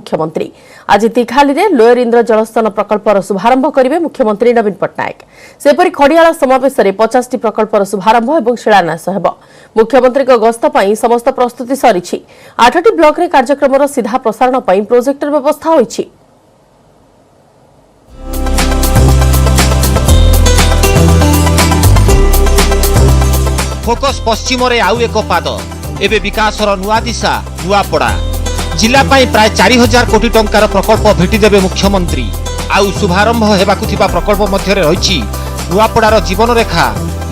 मुख्यमंत्री। आज तिखाली रे लोयर इंद्र जलस्तन प्रकल्पर शुभारंभ करेंगे मुख्यमंत्री नवीन पट्टनायक। सेपरी खड़ियाल समावेश में 50 टी प्रकल्पर शुभारंभ और शिलान्यास होब। मुख्यमंत्री गस्त पर समस्त प्रस्तुति सरी। 8 टी ब्लॉक रे कार्यक्रम सीधा प्रसारण पर प्रोजेक्टर व्यवस्था होईछि। फोकस पश्चिम रे आउ एक पाद एबे विकासर नुआ दिशा नुआपड़ा जिला प्राय 4000 कोटी टंकार प्रकल्प भेटी देबे मुख्यमंत्री। आउ शुभारंभ हेबाकु थिबा प्रकल्प मध्य रही नुआपड़ार जीवन रेखा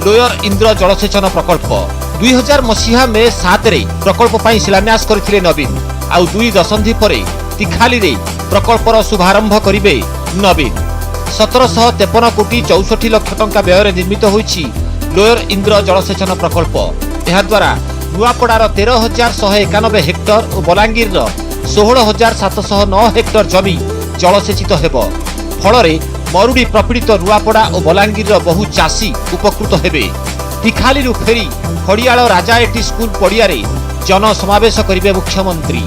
लोयर इंद्र जलसेचन प्रकल्प 2000 मसीहा मे 7 रे प्रकल्प पई शिलान्यास करथिले नवीन। आउ 2 दशंधि परे तिखाली रे प्रकल्पर शुभारंभ करिवे नवीन। 1753 कोटी 64 लाख टंका व्यय निर्मित होईछि लोयर इंद्र जलसेचन प्रकल्प। यह द्वारा नुआपड़ार 13,191 हेक्टर और बलांगीर 16,709 हेक्टर जमी जलसेचित हेब। फल मरुड़ी प्रपीड़ित नुआपड़ा और बलांगीर बहु चाषी उपकृत हेबे। तिखाली फेरी खड़ियाल राजाएटी स्कूल पड़िया जनसमावेश करेंगे मुख्यमंत्री।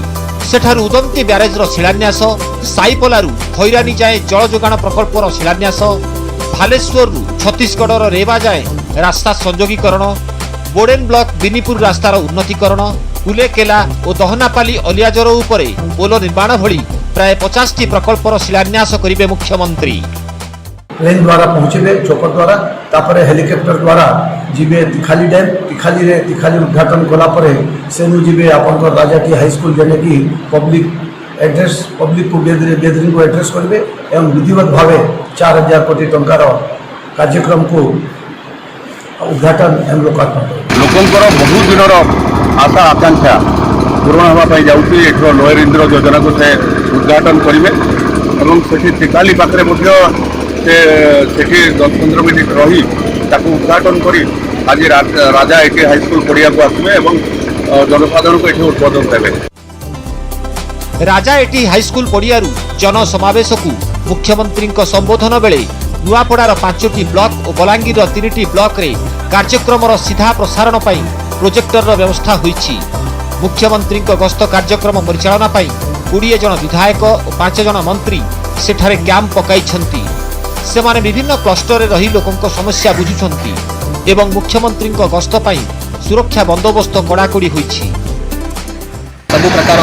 सेठारु उदंती ब्यारेजर शिलान्यास, साईपलारू खैरानी जाए जल जोगाण प्रकल्पर शिलान्यास, भालेश्वर छत्तीसगढ़ रेवा जाए रास्ता संयोगीकरण, बोडेन ब्लॉक बिनीपुर रास्तार उन्नतीकरण, कुलेकेला और दहनापाली अलियाजर उपरे पोल निर्माण भली प्राय 50 टी प्रकल्पर शिलान्यास करेंगे मुख्यमंत्री। प्लेन द्वारा पहुंचे चोपर द्वारा तापरे हेलिकॉप्टर द्वारा जीवे तिखाली डैम तिखाली उद्घाटन कला परे सेनु जीवे आपन राजाटी हाई स्कूल जेने की पब्लिक को गैदरिंग को एड्रेस करेंगे एवं विधिवत भाव 4000 कोटी टंकार कार्यक्रम को उद्घाटन एवं लोकार्पण लोकंकर बहु दिनर आशा आकांक्षा पूरण होगापी जाऊँगी। एठर लोयर इंद्र योजना को से उद्घाटन करेंगे और से तिकाली पाखे से 10-15 मिनिट रही उद्घाटन कर आज राजा एटी हाईस्कल पड़िया को आसवे और जनसाधारण को ये उद्बोधन देवे। राजा एटी हाईस्कल पड़िया जनसमावेश को मुख्यमंत्री संबोधन बेले नुआपड़ार 5टी ब्लॉक और बलांगीर 3टी ब्लॉक रे कार्यक्रम सीधा प्रसारण पर प्रोजेक्टर व्यवस्था होईछि। मुख्यमंत्री गस्त कार्यक्रम परिचालना 20 जन विधायक और 5 जन मंत्री सेठारे कैंप पकाइछंती। सेमाने विभिन्न क्लस्टर रही लोकंक समस्या बुझुछंती एवं मुख्यमंत्री गस्त पर सुरक्षा बंदोबस्त कड़ाकड़ी होईछि। सब प्रकार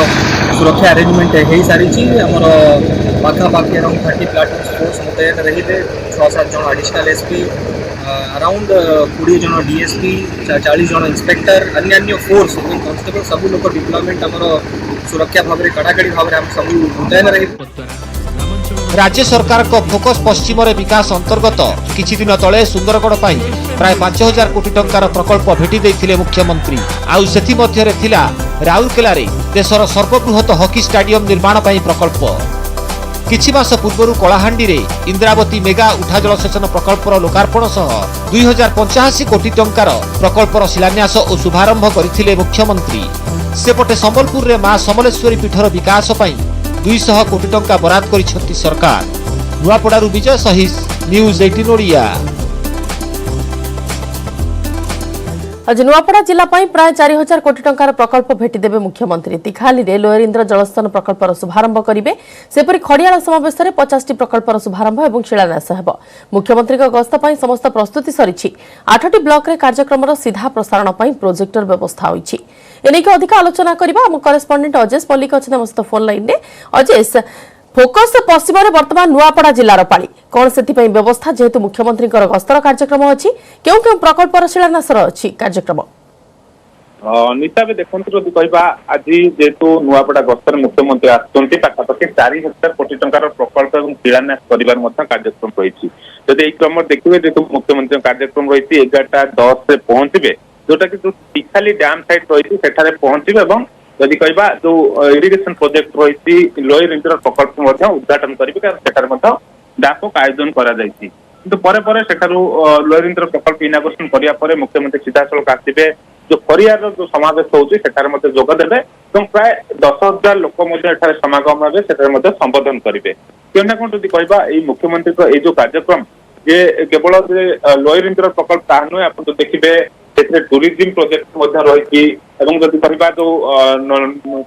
सुरक्षा अरेंजमेंट हो सारी पाखापाखि अराउंड 30 प्लाटून फोर्स मुतयन रही थे। 6-7 जन एडिशनल एसपी, अराउंड 20 जन डीएसपी, 40 जन इंस्पेक्टर, अन्य फोर्स कॉन्स्टेबल सब लोग डिप्लॉयमेंट सुरक्षा भाव में कड़ाकड़ी भाव में सब मुतयन रही। राज्य सरकार को फोकस पश्चिम रे विकास अंतर्गत किछि दिन तले सुंदरगढ़ पाई प्राय 5000 कोटी टंकार प्रकल्प भेटी देथिले मुख्यमंत्री। आउ सेथि मध्य रे थिला राउरकेला रे देशर सर्वबृहत हॉकी स्टेडियम निर्माण पाई प्रकल्प। किछि मास पूर्व कलाहांडी रे इंद्रावती मेगा उठा जलसेचन प्रकल्पर लोकार्पण सह 2085 कोटी टंकार प्रकल्पर शिलान्यास और शुभारंभ करथिले मुख्यमंत्री। सेपटे संबलपुर रे मां समलेश्वरी पीठर विकास पाई 200 कोटी टंका बराद करिसेंती सरकार। नुआपड़ारू विजय सहिस, न्यूज 18 ओडिया। आज नुआपड़ा जिला प्राय 4000 कोटी टंकार प्रकल्प भेटी देबे मुख्यमंत्री। तिखाली रे लोयर इंद्र जलस्तन प्रकल्पर शुभारंभ करेंगे। सेपरी खड़ियाल समावेश में 50 टी प्रकल्पर शुभारंभ और शिलान्यास होब। मुख्यमंत्री गस्त पर समस्त प्रस्तुति सरी। 8 टी ब्लॉक रे कार्यक्रम सीधा प्रसारण पर प्रोजेक्टर व्यवस्था होईछि। एनेक अधिक आलोचना करबा हम करेस्पोंडेंट अजेश मल्लिक अच्छे फोन लाइन रे। अजेश, फोकस पश्चिम में वर्तमान नुआपड़ा जिलार पाली कौन से व्यवस्था जेहेतु मुख्यमंत्री गस्तर कार्यक्रम अच्छी क्यों क्यों प्रकल्पर शिलान्यास अच्छी कार्यक्रम निताबे देखो जदि कहवा आज जेहेतु नुआपड़ा गस्तर मुख्यमंत्री आसुच्च पाखापाखि 4000 कोटी टंकार प्रकल्प और शिलान्यास कर कार्यक्रम रही। जदि यही क्रम देखिए जेहेतु मुख्यमंत्री कार्यक्रम रही 11:10 से पहुंचे जोटा कि जो तिखाली डैम साइट रही पहुंचे जदि कहवा जो इरिगेशन प्रोजेक्ट रही लोयर इंद्र प्रकल्प उद्घाटन करेंगे डाक आयोजन कर लोयर इंद्र प्रकल्प इनागोरेशन करने मुख्यमंत्री सीधा सड़क आसवे जो खरियार जो समावेश होगी जोगदेवे प्राय 10,000 लोक समागम हे संबोधन करेंगे। क्यों कौन जब कहवा मुख्यमंत्री जो कार्यक्रम जे केवल लोयर इंद्र प्रकल्प ता नुहे आप देखिए टूरिज्म प्रोजेक्ट रही जो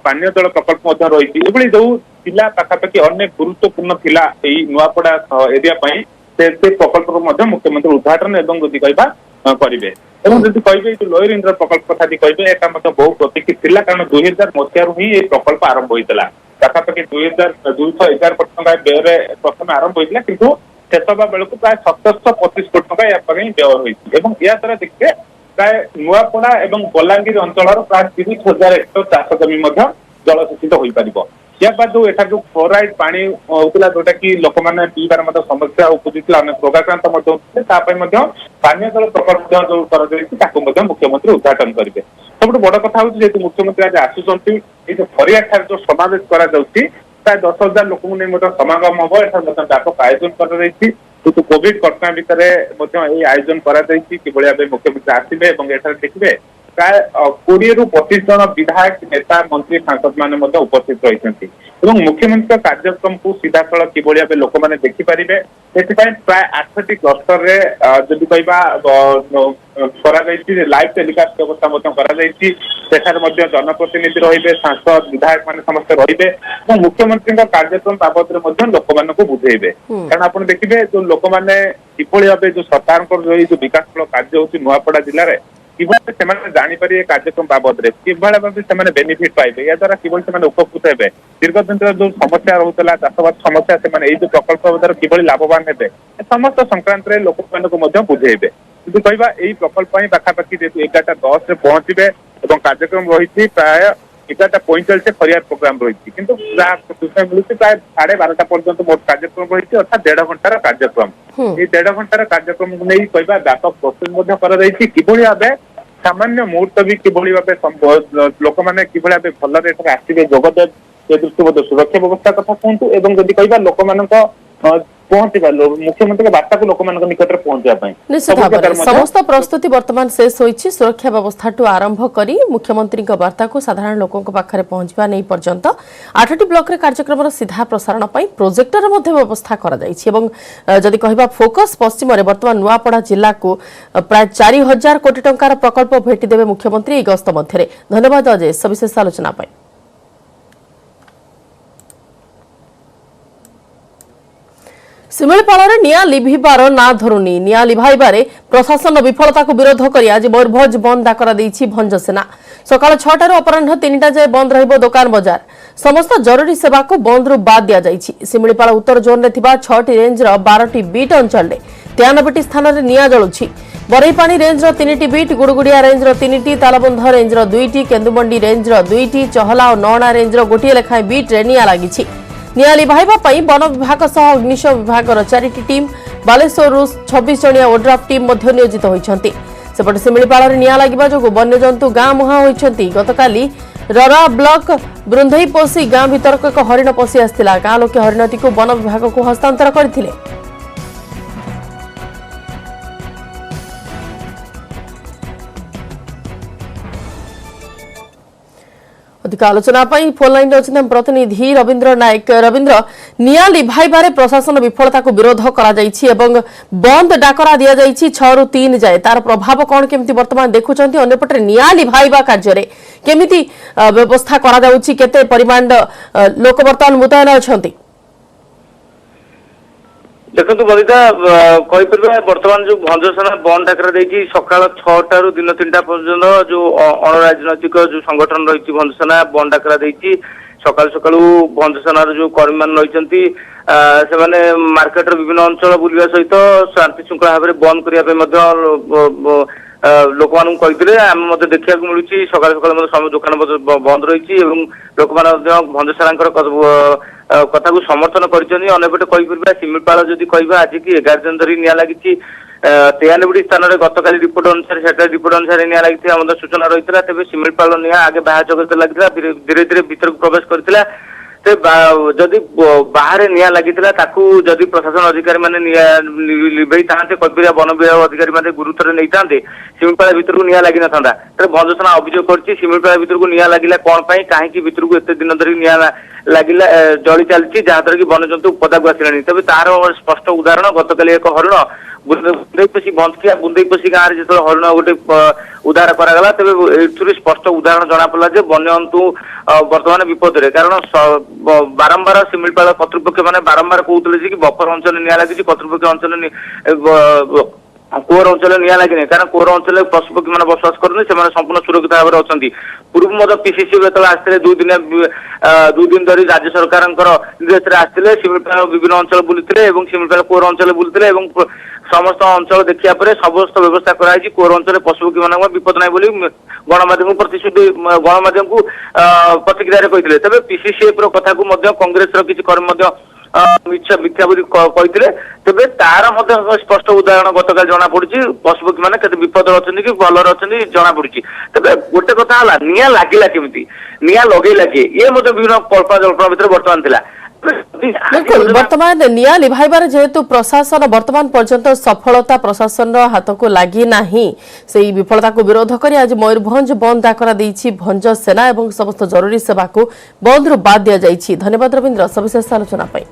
पानीय जल प्रकल्प रही जो थिला पाखापाखि अनेक गुरुत्वपूर्ण थिला एई नुआपड़ा एरिया पई से प्रकल्प को मध्य मुख्यमंत्री उद्घाटन एवं जदि कहबा करिवे एवं जदि कहबे जो लोयर इंद्र प्रकल्प कथा कहबे एटा मत बहु प्रतीक्षित थिला कारण 2000 मसियारू ही ए प्रकल्प आरंभ होइतला पाखापाखि 211 कोटी टका व्यय प्रथम आरंभ होइतला किंतु शेषबा बेलू प्राय 725 कोटी टका या पर व्यय होइछि एवं या द्वारा देखिए प्राय नुआपड़ा एवं बलांगीर अंचल प्राय 30,000 हेक्टर चाष जमी जलसेचित हो पार या बाद जो एटा जो फ्लोराइड पानी होता जोटा कि लोक मैंने पीबार समस्या उपजुला अनेक रोगाक्रांत पानीय जल प्रकल्प जो मुख्यमंत्री उद्घाटन करेंगे सब बड़ कथा हूँ जेहतु मुख्यमंत्री आज आसुच्च जो फरिया ठार जो समावेश प्राय 10,000 लोक समागम हम एठार व्यापक आयोजन कर कोविड कटना भितर आयोजन कर मुख्यमंत्री आसवे और देखिए प्राय 20 ରୁ 25 जन विधायक नेता मंत्री सांसद माने उपस्थित रही मुख्यमंत्री कार्यक्रम को सीधा सड़क कि लोक मैंने देखिपारे से प्राय 8टी क्लस्टर जदि कह लाइव टेलीकास्ट व्यवस्था जनप्रतिनिधि रही सांसद विधायक मान समस्त रही मुख्यमंत्री कार्यक्रम बाबद लोक मान बुझेबे कारण आप देखिए जो लोक मैंने किभली भाव जो सरकार जो विकास कार्य होती नुआपड़ा जिले में किभली से जानीपर कार्यक्रम बाबद किभली भाव बेनिफिट पाइबे या द्वारा किभली उपकृत हे दीर्घ दिन जो समस्या रोला चाषबास समस्या से जो प्रकल्प द्वारा किभली लाभवान हे समस्त संक्रांत लोक मान बुझेबे किंतु कहवा यही प्रकल्प पाखापाखि 11:10 पहुंचे और कार्यक्रम रही प्राय 11:45 फरियाद प्रोग्राम रही किंतु सूचना मिलूँ प्राय 12:30 पर्यंत मोट कार्यक्रम रही अर्थात 1.5 घंटार कार्यक्रम ये 1.5 घंटार कार्यक्रम को नहीं कहवा व्यापक प्रोसेस किभली भाव सामान्य मुहूर्त भी किभली भाव लोक मैंने किभली भाव भल आसवे जोगदेव से दृष्टि सुरक्षा व्यवस्था कथा कहतु एवं जदि कहवा लोक मान पहुंचा मुख्यमंत्री वार्ता को लोक निकट पहुंचा निश्चित भाव समस्त प्रस्तुति वर्तमान शेष होइछि सुरक्षा व्यवस्था आरंभ करी मुख्यमंत्री वार्ता को साधारण लोकों पाखरे पहुंचवा नहीं पर्यंत 8टी ब्लॉक रे कार्यक्रम सीधा प्रसारण पई प्रोजेक्टर मध्य व्यवस्था करा जाइछि एवं जदि कहबा फोकस पश्चिम रे वर्तमान नुआपड़ा जिला को प्राय 4,000 कोटी टंकार प्रकल्प भेटी देबे मुख्यमंत्री ए गस्त मध्य धन्यवाद अजय सविशेष आलोचना पई शिमिलपाल निया लिभिबार ना धरुनी निया लिभाइबारे प्रशासन विफलता को विरोध करी आज मयूरभंज बंद डाकरा देछि भंजसेना सकाळ 6 अपराह्न 3टा जाए बंद रहिबो दुकान बाजार समस्त जरूरी सेवा को बंद रु बाद दिया जाइछि शिमिलपाल उत्तर जोन रे थिबा 6टी रेंज रो 12टी बीट अंचल रे 93टी स्थान रे निया जळुछि बरईपानी रेंज रो 3टी बीट गुडगुडिया रेंज रो 3टी तालबंध रेंज रो 2टी केंदुमंडी रेंज रो 2टी चहला और नौणा रेंज रो गोटिए लेखाय बीट रे निया लागिछि निया लिभाइबा पई वन विभाग सह अग्निशम विभाग 4टी टीम बालेश्वर 26 जणिया ओड्राफ टीम मध्य नियोजित होइछंती सेपटे शिमिलपाल निया लागिबा जोगु वन्यजंतु गां मुहा होइछंती गतकाली ररा ब्लॉक बृंधईपोसी गां भीतरक एक हरिण पसी आस्तिला गां लोके हरिणती को वन विभाग को हस्तांतर करथिले अधिक आलोचना फोन लाइन अच्छे प्रतिनिधि रविंद्र नायक रविंद्र निया लिभाइबारे प्रशासन विफलता को विरोध करा जाइछि एवं बंद डाकरा दिया जाइछि 6 ରୁ 3 जाए तार प्रभाव कौन केमती वर्तमान देखुचंती अन्यपटे निया लिभाइबा कार्य रे केमिति व्यवस्था करा जाउछि केते परिमाण लोक वर्तमान मुतयन अछंती देखो बलिता कहीपर बर्तमान जो भंजसेना बंद डाकरा देखिए सकाल 6टा ରୁ दिन 3टा पर्यंत जो अणराजनैतिक जो संगठन रही भंजसेना बंद डाकरा देखिए सकाल सकाल भंजसेना जो कर्मी मान रही से मार्केट विभिन्न अंचल बुलवा सहित शांति श्रृंखला भाव में बंद करने लोक मान कही आम देखा मिलूँ सकाल सकाल सब दुकान बंद रही लोक भंजसेना कथा को समर्थन करपटे कहीपर शिमिलपाल जदि कह आज की 11 दिन धरी निया लगी 93टी स्थान में गतकाली रिपोर्ट अनुसार सैटेलाइट रिपोर्ट अनुसार निया लगी सूचना रही है तेज शिमिलपाल निया आगे बाहा जगत लगी धीरे धीरे भीतर को प्रवेश करता जदि बाहर निया लगी जदि प्रशासन अधिकारी मैंने लिभई था कईपर वन विभाग अधिकारी मैंने गुरुत्व नहीं था शिमिलपाल भीतर को निया लगी ना भंजसेना अभियोग कर शिमिलपाल भीतर को निया लगिला कौन कहीं भीतर को एत दिन धरी निया ଲାଗିଲା ଜଳି ଚାଲିଛି ଯାହାଦ୍ୱାରା କି ବନ୍ୟଜନ୍ତୁ ପଦାକୁ ଆସିଲାଣି। ତେବେ ତାର ସ୍ପଷ୍ଟ ଉଦାହରଣ ଗତକାଲି ଏକ ହରିଣ ବୁନ୍ଦେଇପୋଷି ବଞ୍ଚିଆ ବୁନ୍ଦେଇପୋଷି ଗାଁରେ ଯେତେବେଳେ ହରିଣ ଗୋଟେ ଉଦ୍ଧାର କରାଗଲା ତେବେ ଏଥିରୁ ସ୍ପଷ୍ଟ ଉଦାହରଣ ଜଣାପଡ଼ିଲା ଯେ ବନ୍ୟଜନ୍ତୁ ବର୍ତ୍ତମାନ ବିପଦରେ। କାରଣ ବାରମ୍ବାର ଶିମିଳିପାଳ କର୍ତ୍ତୃପକ୍ଷ ମାନେ ବାରମ୍ବାର କହୁଥିଲେ ଯେ କି ବଫର ଅଞ୍ଚଳରେ ନିଆଁ ଲାଗିଛି, କର୍ତ୍ତୃପକ୍ଷ ଅଞ୍ଚଳରେ କୋର ଅଞ୍ଚଳରେ ନିଆଁ ଲାଗିନି। କାରଣ କୋର ଅଞ୍ଚଳରେ ପଶୁପକ୍ଷୀ ମାନେ ବସବାସ କରନ୍ତି, ସେମାନେ ସମ୍ପୂର୍ଣ୍ଣ ସୁରକ୍ଷିତ ଭାବରେ ଅଛନ୍ତି। ପୂର୍ବରୁ ମଧ୍ୟ ପିସିସି ଯେତେବେଳେ ଆସିଥିଲେ 2 ଦିନ ଧରି ରାଜ୍ୟ ସରକାରଙ୍କର ନିର୍ଦ୍ଦେଶରେ ଆସିଥିଲେ, ଶିମିଳିପାଳ ବିଭିନ୍ନ ଅଞ୍ଚଳ ବୁଲିଥିଲେ ଏବଂ ଶିମିଳିପାଳ କୋର ଅଞ୍ଚଳରେ ବୁଲିଥିଲେ ଏବଂ ସମସ୍ତ ଅଞ୍ଚଳ ଦେଖିବା ପରେ ସମସ୍ତ ବ୍ୟବସ୍ଥା କରାଯାଇଛି। କୋର ଅଞ୍ଚଳରେ ପଶୁପକ୍ଷୀ ମାନଙ୍କ ବିପଦ ନାହିଁ ବୋଲି ଗଣମାଧ୍ୟମକୁ ଗଣମାଧ୍ୟମକୁ ପ୍ରତିକ୍ରିୟାରେ କହିଥିଲେ। ତେବେ ପିସିସିଏଫ ର କଥାକୁ ମଧ୍ୟ କଂଗ୍ରେସର କିଛି କର୍ମୀ ମଧ୍ୟ ମିଥ୍ୟା ବୋଲି କହିଥିଲେ। ତେବେ ତାର ମଧ୍ୟ ସ୍ପଷ୍ଟ ଉଦାହରଣ ଗତକାଲି ଜଣା ପଡୁଛି ପଶୁପକ୍ଷୀ ମାନେ କେତେ ବିପଦରେ ଅଛନ୍ତି କି ଭଲରେ ଅଛନ୍ତି ଜଣା ପଡୁଛି। ତେବେ ଗୋଟେ କଥା ହେଲା ନିଆଁ ଲାଗିଲା କେମିତି, ନିଆଁ ଲଗେଇଲା କିଏ, ଇଏ ମଧ୍ୟ ବିଭିନ୍ନ କଳ୍ପନା ଜଳ୍ପନା ଭିତରେ ବର୍ତ୍ତମାନ ଥିଲା। बिल्कुल वर्तमान निया लिभाइबार जेहेतु प्रशासन वर्तमान पर्यंत सफलता प्रशासन हाथ को लगी नाही से विफलता को विरोध करी आज मयूरभंज बंद डाकरा देछि भंज सेना एवं समस्त जरूरी सेवा को बंद रु बाद दिया जाइछि। धन्यवाद रविंद्र सविशेष आलोचना पाई।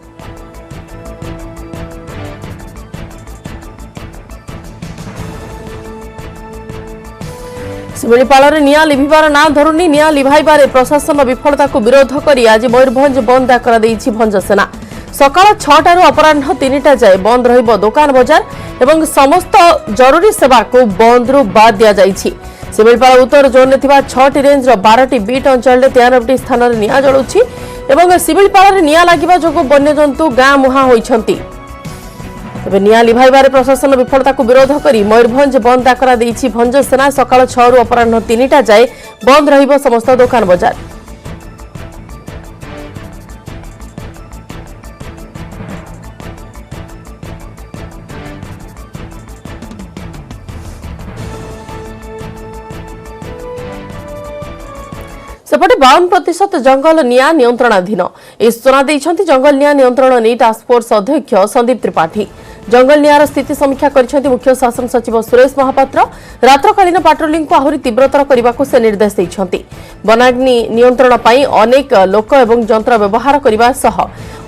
शिमिलीपाल निया लिभार ना धरुनी निया लिभाइबार प्रशासन विफलता को विरोध करी आज मयूरभंज बंद डाकरा देछि भंज सेना। सकाळ 6टारू अपराह्न 3टा जाए बंद रहिबो दुकान बाजार एवं समस्त जरूरी सेवा को बंद रु बाद दिया जाइछि। शिमिलीपाल उत्तर जोन में 6टी रेंज 12टी बीट अंचल 93टी स्थान में निया जलुछि एवं शिमिलीपाल निया लागिबा जोगो वन्यजंतु गाँ मुहां होइछंती। तेज निया लिभाइबार प्रशासन विफलता को विरोध करी मयूरभंज बंद डाकरा देछि भंज सेना। सकाळ 6 रु अपराह्न 3टा जाए बंद रहिबो समस्त दुकान बाजार। सेपटे 52% जंगल निया नियंत्रणाधीन ए सूचना देइछंती जंगल निया नियंत्रण नै टास्क फोर्स अध्यक्ष संदीप त्रिपाठी। जंगल नियार स्थिति समीक्षा करिसेंती मुख्य शासन सचिव सुरेश महापात्र। रात्रकालीन पाट्रोलिंग को आहुरी तीव्रतर करने को से निर्देश देइछंती। वनाग्नि नियंत्रण पई अनेक लोक एवं यंत्र व्यवहार करबा सह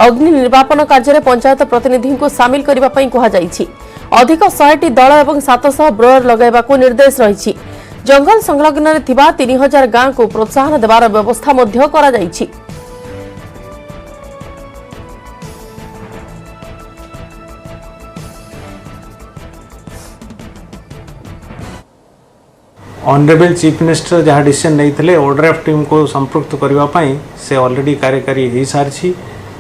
अग्नि निर्वापन कार्य में पंचायत प्रतिनिधि को सामिल करबा पई कहा जाइछि। अधिक 100टी दल एवं 700 ब्रोअर लगाइबा को निर्देश रहिछि। जंगल संलग्न 3000 गाँ को प्रोत्साहन देवार व्यवस्था मध्य करा जाइछि। ऑनरेबल चीफ मिनिस्टर जहाँ डिसीजन नहीं ऑर्डर ऑफ टीम को संपृक्त करने से ऑलरेडी कार्यकारी हो सारी।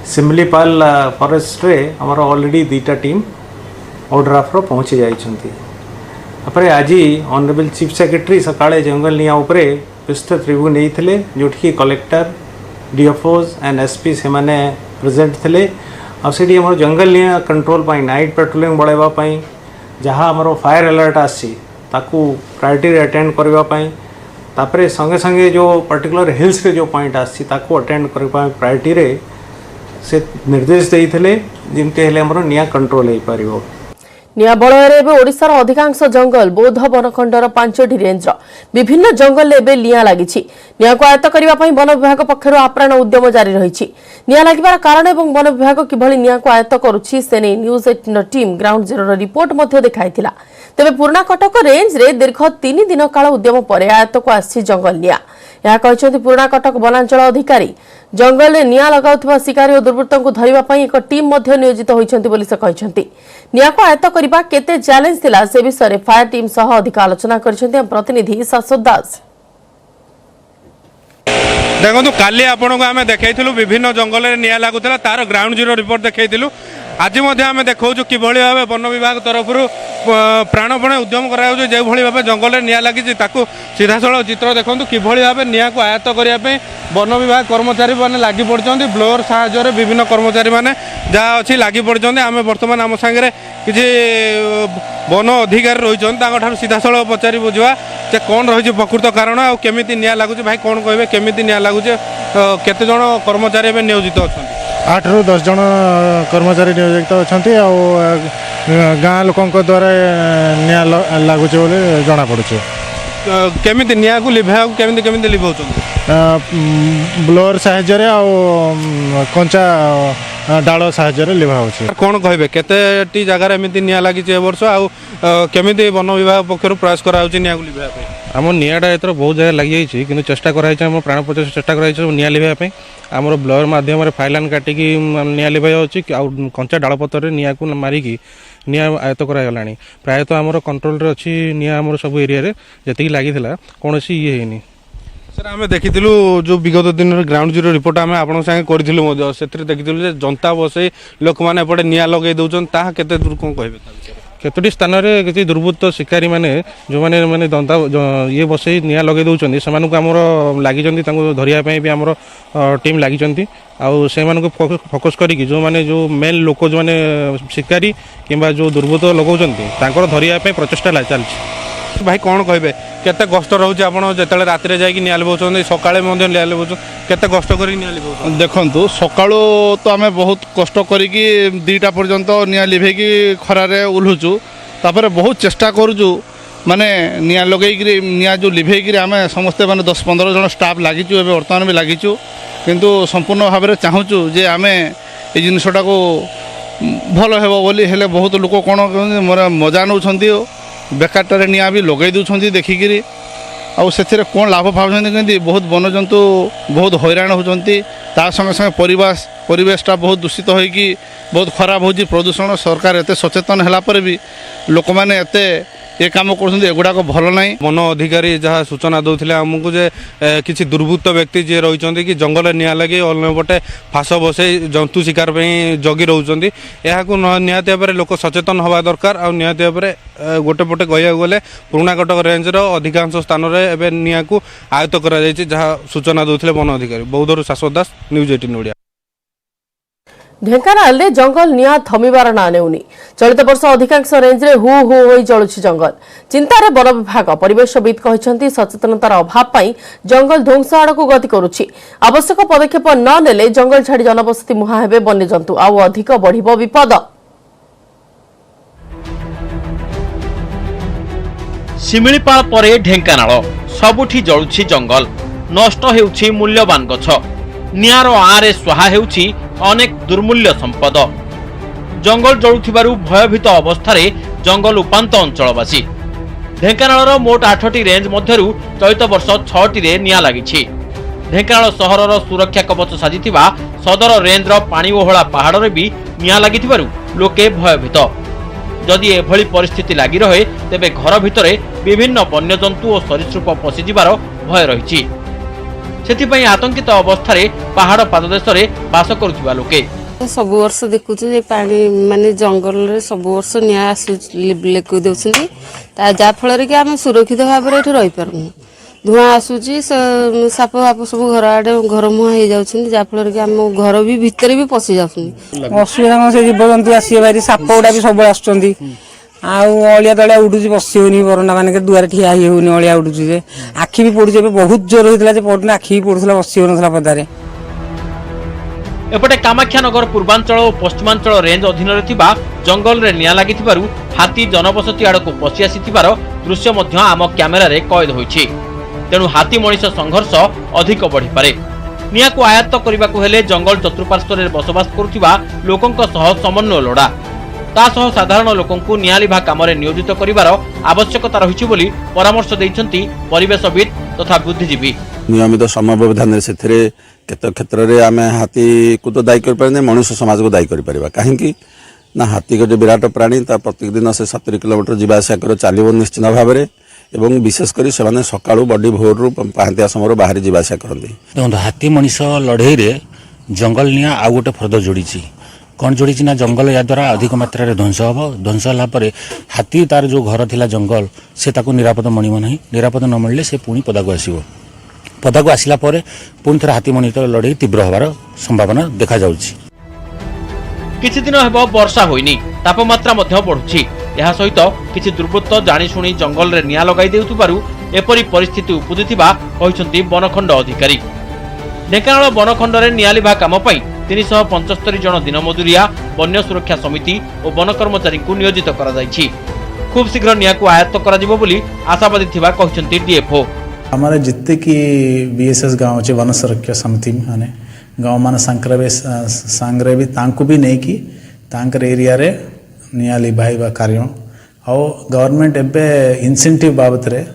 शिमिलीपाल फॉरेस्ट रे आमर ऑलरेडी 2टा टीम ऑर्डर ऑफ पहुँची जाइछंती। आज ऑनरेबल चीफ सेक्रेटरी सकाळे जंगल निया उपरे विस्तृत रिव्यू नहीं जोटि कलेक्टर डीएफओज एंड एसपी से माने प्रेजेंट थे। आसी आम जंगल निया कंट्रोल पाई नाइट पेट्रोलिंग बढ़ावाई जहाँ आमर फायर अलर्ट आसी ताकू प्रायोरिटी अटेंड करने संगे संगे जो पर्टिकुलर हिल्स रे जो पॉइंट आसी ताकू अटेंड करने प्रायोरिटी रे से निर्देश देते जमती निया कंट्रोल हो पार। निया बलୟରେ ଏବେ ओडिशार अधिकांश जंगल बौद्ध वनखंडर 5टी रेंज विभिन्न जंगल एवं निया लगी। निया को आयत्त करने वन विभाग पक्षर आप्राण उद्यम जारी रही। निया लगिबार कारण एवं वन विभाग किभली निया को आयत्त करुछि से नहीं news 18 team ground zero report मध्य देखाइथिला। तेबे पुराना कटक रेंज रे दीर्घ 3 दिन काल उद्यम पर आयत्त को आसी जंगल निया। यह कहते पुराना कटक वनांचल अधिकारी जंगल में निया लगाउथबा शिकारी और दुर्वृत्तों को धरिबा पई एक टीम मध्य नियोजित होइछंती बोली से कहछंती। निया को आयत्त करबा केते चैलेंज थिला से विषय फायर टीम सह अधिक आलोचना करछंती हम प्रतिनिधि शाश्वत दास। देखो काली आपण को आम देखु विभिन्न जंगल में निया लगुला तार ग्राउंड जीरो रिपोर्ट देखु। आज आम देखा कि भाव वन विभाग तरफ प्राणपणे उद्यम कराऊ जो भाव जंगल में निया लगी सीधा सड़क चित्र देखो कि भाव निया को आयत्त करने वन विभाग कर्मचारी मैंने लगी पड़ते ब्लोअर साहाय्य विभिन्न कर्मचारी मैंने जहाँ अच्छी लगी पड़ते। आम बर्तमान आम सांगे किसी वन अधिकारी रही सीधा सड़क पचारि बुझा जे कौन रही प्रकृत कारण आमी निया लगुच भाई कौन कहे केमी निया लगुच केते जन कर्मचारी नियोजित अच्छा 8 ରୁ 10 जन कर्मचारी नियोजित अच्छा गाँ लोकों द्वारा निया लगुचे जना पड़े। केमिति निया को लिभा केमिति केमिति लिभाउछन ब्लोअर साहाय्य आ कंचा डाल साहाय्य लिभा होछि। कौन कहबे केतेटी जगार एमिति निया लागि ए वर्ष आ केमिति वन विभाग पक्षरु प्रयास करा होछि निया को लिभा पे आम निआटा एथर बहुत जगह लगी जाइए कि चेष्टा कराई आम प्राण प्रचेष्टा चेष्टा कराई निआ लिभाई आमर ब्लोअर मध्यम फाइलान काटिकी निआ लिभाई अच्छी कंचा डालपतर निआ को मारिकी निआ आयत्त करागला प्रायतः आमर कंट्रोल अच्छी निआ आमर सब एरिया जी लगी कौन ये है सर आम देखी जो विगत दिन ग्राउंड जीरो रिपोर्ट आम आप करूँ से देखी जनता बसई लोक मैंने एपटे निआ लगे दौरान केते दूर कौन कहे केतोटी स्थान में किसी दुर्बृत्त शिकारी मैंने जो मैंने मैंने दंता ये बसई निआ लगे दौरान से आमर लगी धरियापी भी आमर टीम लगी आने फोकस करी जो मैंने जो मेन लोक जो मैंने शिकारी कि जो दुर्बृत्त लगाऊँ धरियापी प्रचेषा चलती भाई कौन कहे केते कष्ट रोचे आप जो राति जाकि निआ लिभाउछन सकाळे मध्य निआ लिभाउछन केते कष्ट करी निआ लिभाउछन देखंतु सकाळो तो आमे बहुत कष्ट करिकी 2टा पर्यंत निआ लिभेकी खरारे उल्हुचु तापर बहुत चेष्टा करूचु माने निआ लगेकी निआ जो लिभेकी आमे समस्ते माने 10-15 जन स्टाफ लागिचु एबे वर्तमान भी लागिचु किंतु संपूर्ण भाव में चाहूचु जे आमे ए जिनसटा को भल हेबो बोली हेले बहुत लोक कोन मोर मजा नउछंती बेकारटारे निआ भी लगे दूसरी देखिकी आउ से कौन लाभ पाँच बहुत वनजंतु बहुत हैरान होती संगे संगे परिवेशटा बहुत दूषित होगी बहुत खराब हो प्रदूषण सरकार एत सचेतन है भी लोक मैंने एते ये काम करगुड़ाक भल ना वन अधिकारी जहाँ सूचना दौले आमको जे किसी दुर्बृत्त व्यक्ति जी रही कि जंगल निआ लगे अन्यपटे फास बसई जंतु शिकार जगी रोच निहाती भाव लोक सचेतन हवा दरकार आ निहाती भाव गोटे पटे कह गले पुराणा कटक रेंजर अधिकांश स्थान में निआ को आयत्त कर जहाँ सूचना दौले वन अधिकारी बौद्धरू शाश्वत दास न्यूज 18 ओडिया। ढेंकानाल रे जंगल निया थमिबार ना नेउनी चलित वर्ष अधिकांश रेंज रे हु हु होई जळुछि जंगल चिंतार वन विभाग परिवेशविद कहिसंती सचेतनतार अभाव पई जंगल ध्वंस आड़क गति करुछि आवश्यक पदक्षेप न नेले जंगल छाड़ी जनबसती मुहा हेबे वन्यजंतु आ अधिक बढ़िबो विपद। शिमिळीपाळ परे ढेंकानाल सबुठी जळुछि जंगल नष्ट हेउछि मूल्यवान गछ निआर आरे स्वाहा हेउछि अनेक दुर्मूल्य संपद जंगल जळुथिबारु भयभीत अवस्थारे जंगल उपांत अंचलवासी ढेंकानालर मोट 8टी रेंज मध्यरु चलित वर्ष 6टी रे निया लागिछि। ढेंकानाल सहरर सुरक्षा कवच साजिथिबा सदर रेंजर पानी ओहळा पहाड़रे भी निया लागिथिबारु लोके भयभीत जदि एभली परिस्थिति लागि रहे तेबे घर भितरे विभिन्न वन्यजंतु और सरीसृप पशिजिबार भय रहिछि सेथिपई आतंकित अवस्थारे पहाड़ पाददेशरे बास करुथिबा लोके सब वर्ष देखुँ पानी माने जंगल रे सब वर्ष निया लेकु देउछन्ती जाफल कि आम सुरक्षित भाव में ये रही पारनु धुआं आसूची साप फाप सब घर आड़े घर मुहां हो जाउछन्ती जाफल कि आम घर भी भितर भी पशि जाउछन्ती असुविधा से जीवजंतु आसी बारी साप गुड़ा भी सब आसुचन्ती आलिया तलिया उठुची बसी होनी बरंडा मान दुआर ठिया होनी अलिया उठुची जे आखि भी पड़ुचे बहुत जोर होता पड़ना आखि भी पड़ूला बसी होना पदारे। एपटे कामाख्यानगर पूर्वांचल और पश्चिमांचल रेंज अधीन जंगल रे निया लागिथिबारु हाथी जनबसती आड़क पशि आसिथिबार दृश्य मध्य आम कैमेरा रे कैद होइछि तेणु हाथी मनीष संघर्ष अधिक बढ़ी पारे निया को आयत्त करबाकू हेले जंगल चतुर्पार्श्व रे बसवास करुथिबा लोकंक सह समन्वय लोड़ा तासह साधारण लोकंकु निया लिभा कामरे नियोजित करिवार आवश्यकता रहिछि बोली परामर्श दैछन्ति परिवेशविद तथा बुद्धिजीवी। नियमित समय व्यवधान से केत क्षेत्र में आम हाथी को तो दायी कर मनुष्य समाज को दायी कर कहीं ना हाथी गोटे विराट प्राणी प्रत्येक दिन से 70 किलोमीटर जावासा कर चलो निश्चित भाव में एवं विशेषकर से सकाळू बड़ी भोर पहांतिया समय बाहर जावासा करती देखो हाथी मनीष लड़े जंगल निया आउ गोटे फर्द जोड़ी कौन जोड़ी ना जंगल या द्वारा अधिक मात्रा ध्वंस हम ध्वंस है हाथी तार जो घर थिला जंगल से ताको निरापद मिलव ना निरापद न मिलले से पुणी पदाक आसो पदाक आसला पुणी थे हाथी मनीष लड़े तीव्र हबार संभावना देखा जाउछि। किछि दिन हेबो वर्षा होइनी तापमात्रा मध्य बढ़ुछि एहा सहित किछि दुर्बृत्त जानिशुणी जंगल रे निया लगाई देउथिबारु एपरि परिस्थिति उपजिथिबा कहिसंती वनखंड अधिकारी। ढेंकानाल वनखंड रे निया लिभा काम पई 375 जन दिन मजुरिया वन्य सुरक्षा समिति और वन कर्मचारी को नियोजित करा जायछि। खूब शीघ्र निया को आयत्त करा जिवो बोली आशावादी थिबा कहचंती डीएफओ। हमारे जितने की बीएसएस गाँव अच्छे वन सुरक्षा समिति माने गाँव मान सांग्रे भी तांकु भी नहीं की तांकर एरिया रे निया लिभाइबा कार्य और गवर्नमेंट एबे इंसेंटिव बाबत रे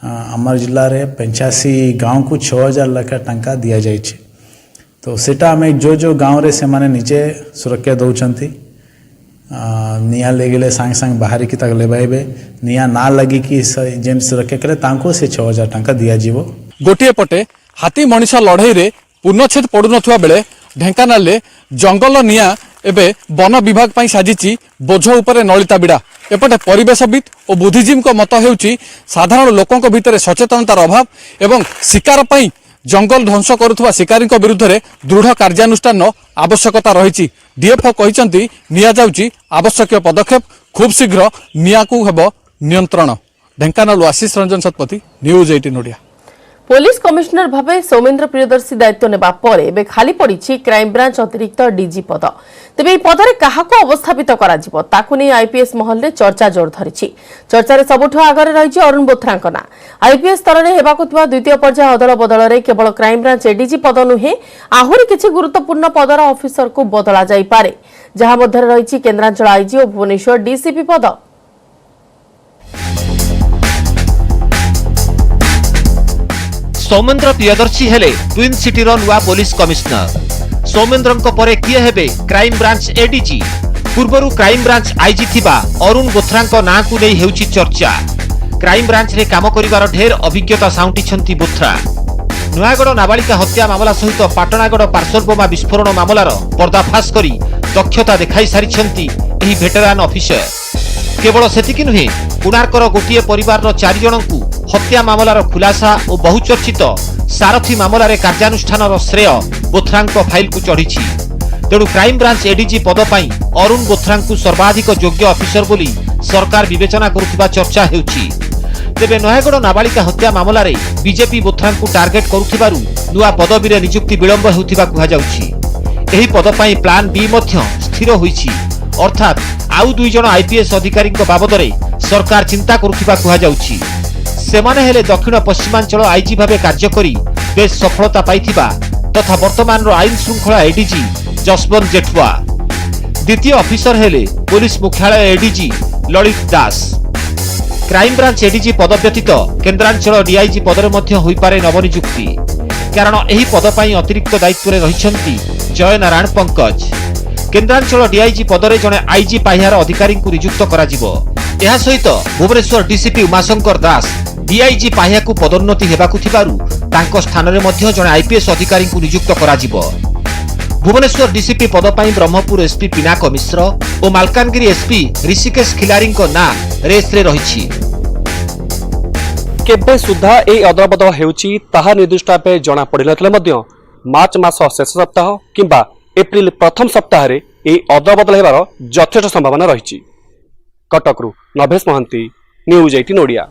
आमर जिल्ला रे 85 गाँव को 6000 लाख टंका दिया जाए। तो सेटा आम जो गाँव रे से माने निजे सुरक्षा दौरान निया लगे सांगे सांगे बाहर की तक लेबाइबे निया ना लगी कि जेम सुरक्षा कले तांको से 6000 टंका दिया जीवो। गोटे पटे हाथी मनीष लड़ई रे पूर्णछेद पड़ु नथुवा बेले ढेंकानाल रे जंगल निया एबे वन विभाग पई साजिची बोझ उपरे नलिता बिड़ा। एपटे परिवेशविद और बुद्धिजीवी को मत हेउची साधारण लोकंक भितरे सचेतनतार अभाव एवं शिकार पई जंगल ध्वंस करुवा शिकारी विरुद्ध में दृढ़ कार्यानुष्ठान आवश्यकता रही। डीएफओ कहते निया जाउची आवश्यक पदक्षेप खूब शीघ्र निया को हेब नियंत्रण। Dhenkanal Ashish Ranjan Satapathy news 18 Odia. Police commissioner भावे सौमेन्द्र प्रियदर्शी दायित्व नेबा परे एबे खाली पड़िछि क्राइम ब्रांच अतिरिक्त डीजी पद। तेबे पदरे काहाको अवस्थापित करा जिवो ताकु नै आईपीएस महल रे चर्चा जोर धरिछि। चर्चारे सबुठु आगरे रहिछि अरुण बोथरांक ना। आईपीएस स्तर रे हेबाकु थिबा द्वितीय पर्याय अदल बदल रे केवल क्राइम ब्रांच एडीजी पद नुहे आहुरी किछि गुरुत्वपूर्ण पदर ऑफिसर को बदला जाई पारे जहा मध्ये रहिछि केन्द्रांचल आईजी और भुवनेश्वर डीसीपी पद। सौमेन्द्र प्रियदर्शी हेले ट्विन सिटी रो नुआ पुलिस कमिश्नर। सौमेन्द्रंक परे किए हेबे क्राइम ब्रांच एडीजी। पूर्वरु क्राइम ब्रांच आईजी थिबा अरुण बोथरांक ना को नै हेउची चर्चा। क्राइम ब्रांच रे काम करिवार ढेर अभिज्ञता साउंटिछंती बोथरा। नुआगड़ नाबालिका हत्या मामला सहित पाटणागड़ पार्सल बोमा विस्फोरण मामलार पर्दाफाश करी दक्षता देखाई सारिछंती एही भेटरान ऑफिसर। केवल सेतिकी नुहे कोणार्कर गोटिए परिवार 4 जनकू हत्या मामलार खुलासा और बहुचर्चित सारथी मामलार कार्यानुष्ठान श्रेय बोथरांक फाइल को चढ़ी। तेणु क्राइम ब्रांच एडीजी पद पर अरुण बोथरांक सर्वाधिक योग्य ऑफिसर बोली सरकार विवेचना करुवा चर्चा हेउछि। तेबे नयागढ़ नाबालिका हत्या मामलार बीजेपी बोथरांक टार्गेट करुथिबारु नुआ पदवी रे नियुक्ति विलंब हेउथिबा कुहा जाउछि। एही पद पर प्लान बी मध्य स्थिर होइछि अर्थात आउ 2 जन आईपीएस अधिकारी बाबद सरकार चिंता करुथिबा कुहा जाउछि। सेमाने हेले दक्षिण पश्चिमांचल आईजी भावे कार्य करी बेस सफलता पाइथिबा तथा वर्तमान रो आईन श्रृंखला एडीजी जसवंत जेठवा। द्वितीय ऑफिसर हेले पुलिस मुख्यालय एडीजी ललित दास। क्राइम ब्रांच एडीजी पद व्यतीत केन्द्रांचल डीआईजी पदरे मध्य होई पारे नवनियुक्ति कारण एही पद पई अतिरिक्त दायित्व रे रहिछंती जय नारायण पंकज। केन्द्रांचल डीआईजी पदरे जने आईजी पाह्यार अधिकारी को नियुक्त करा जिवो। एहा सहित भुवनेश्वर डीसीपी उमाशंकर दास डीआईजी पाह्या को पदोन्नति हेबाकु थिबारु तांको स्थान रे मध्य जने आईपीएस अधिकारी को नियुक्त करा जिवो। भुवनेश्वर डीसीपी पद पई ब्रह्मपुर एसपी पिनाक मिश्र और मालकानगिरी एसपी ऋषिकेश खिलारी ना रेस रे रहिछि। केबे सुधा ए अदलबदल हेउछि ताहा निर्दिष्ट भावे जना पड़िनथले मध्य मार्च मास शेष सप्ताह किंबा एप्रिल प्रथम सप्ताह रे ए अदलबदल हेबार यथेष्ट संभावना रहिछि। कटकरू नभेश महंती न्यूज 18 ओडिया।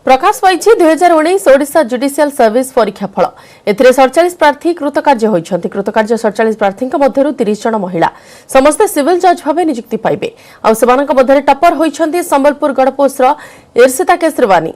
प्रकाश पाइछि 2019 ओडिशा जुडिशियल सर्विस परीक्षा फल। एथिरे 47 प्रार्थी कृतकार्य होइछन्ति। कृतकार्य 47 प्रार्थीक मध्यरु 30 जन महिला समस्त सिविल जज भावे नियुक्ति पाइबे। आ सेमानक मध्यरे टपर होइछन्ति संबलपुर गडपोस्टर इर्षिता केसरवानी।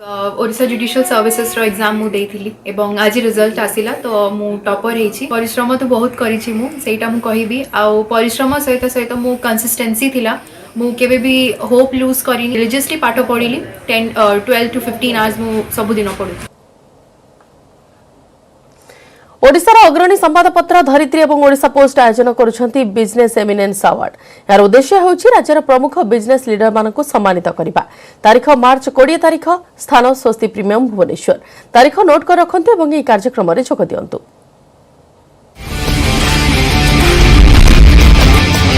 ओडिशा जुडिशियल सर्विसेस रो एग्जाम मु देइथिली एवं आज रिजल्ट आसिला तो मु टॉपर हेछि। परिश्रम तो बहुत करिछि मु सेटा मु कहिबी आ परिश्रम सहित सहित मु कंसिस्टेंसी थिला मु केबे भी होप लूज करिनी। रिलिजियसली पाठ पढिली 12 to 15 आवर्स मु सब दिन पढु। ओडिशार अग्रणी संवादपत्र धरित्री और ओडिशा पोस्ट आयोजन करुछन्ति बिजनेस एमिनेंस अवार्ड। यार उद्देश्य होछि राज्यर प्रमुख बिजनेस लीडर मानकु सम्मानित करिबा। तारीख मार्च 20 तारीख स्थान स्वस्ति प्रीमियम भुवनेश्वर। तारीख नोट कर रखन्तु एवं ए कार्यक्रम रे जोग दियन्तु।